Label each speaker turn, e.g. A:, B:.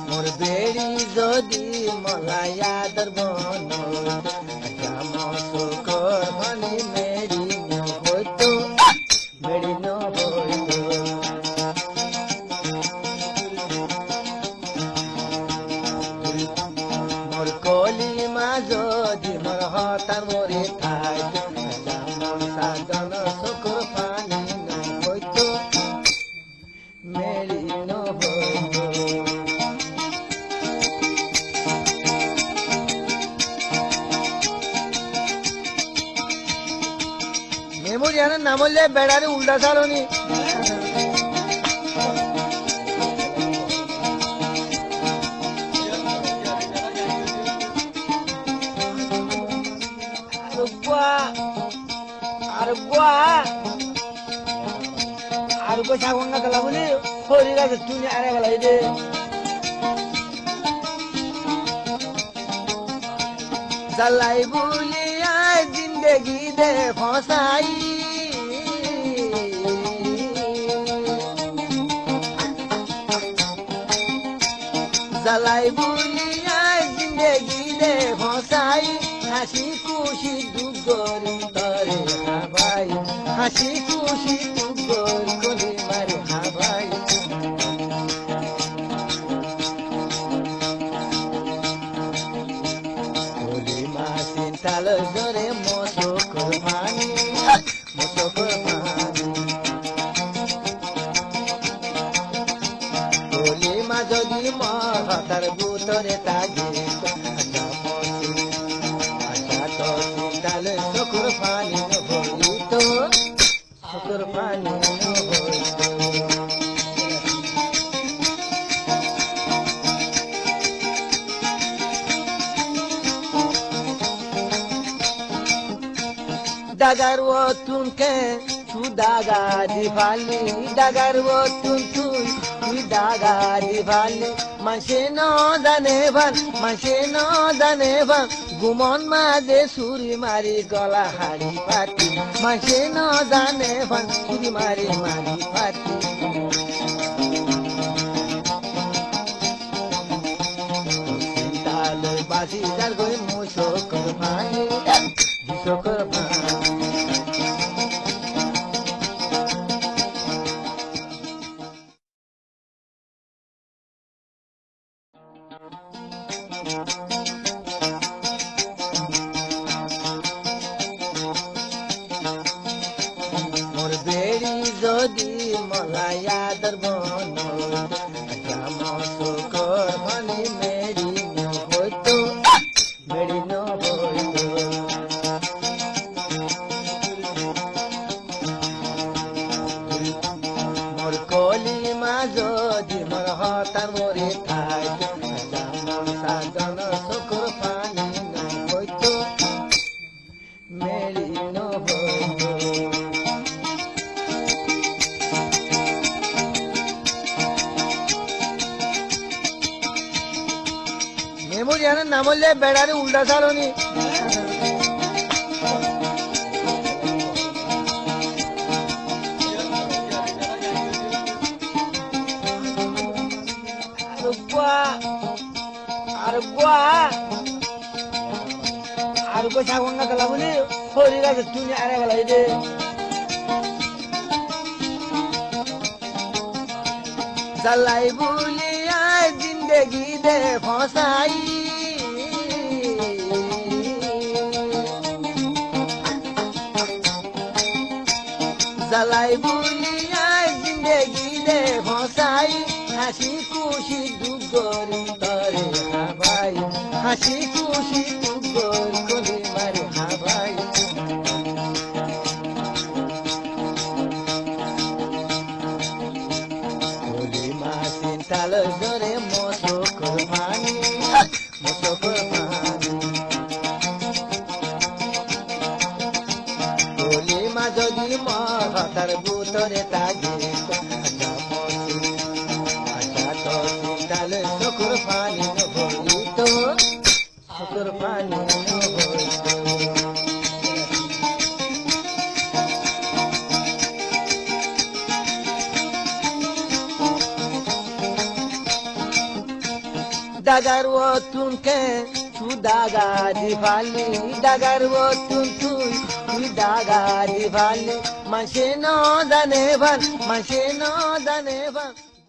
A: মোর বেড়ি যদি মলায়া দর্বন শুকর ভানি মেরি হইতো মেরি ন হইতো মোর কলি মা যদি মোর হতার মরে থাই সাধন শুকর পানি ন হইতো মেরি ন হইতো মেমোরিয়ানের নাম হলে বেড়ারে উল্টা সারণি আর সাগঙ্গা তোলা বলি শরীর আছে তুমি আরে বেলাই দে জ্বালাই বলি জিন্দগি দে ফসাই জ্বালাই বলি জিন্দগি দে ফসাই হাসি খুশি দুগর তরে হাবাই হাসি খুশি দুগর কলি মারে হাবাই কলি মাসিন তাল জরে মশকর পানি মশকর পানি কলি মা যদি মহাতার বুতরে তাগে শুকুর পানি হইতো শুকুর পানি হইতো ডাগার ও তুনকে তু দাগা দিভালি ডাগার ও তুই দাগা দিভালি মাসে ন জানে ভান মাসে ন জানে ভান গুমন মাঝে সুরি মারি গলা হাড়ি পাতি মাসে ন জানে ভান সুরি মারি মারি পাতি তাল বাসি জাল গই মুশকর পানি মুশকর পানি মোর বেড়ি যদি মলায়া দর্বন শুকর ভানি মেরি হইতো মেরি ন হইতো মোর কলি মা যদি মোর হতার মরে থাই সাধন শুকর পানি ন হইতো মেরি ন হইতো মেমোরিয়ানের নাম হলে বেড়ারে উল্টা সারণি আর সাগঙ্গা তোলা বলি শরীর আছে তুমি আরে বেলাই দে জ্বালাই বলি জিন্দগি দে ফসাই জ্বালাই বলি জিন্দগি দে ফসাই হাসি খুশি দুগর তরে হাবাই হাসি খুশি দুগর কলি মারে হাবাই কলি মাসিন তাল জরে মশকর পানি মশকর পানি কলি মা যদি মহাতার বুতরে তাগে শুকুর পানি হইতো শুকুর পানি হইতো dagar wotun ke tu daga di fali dagar wotun tu daga di fali mashino danevan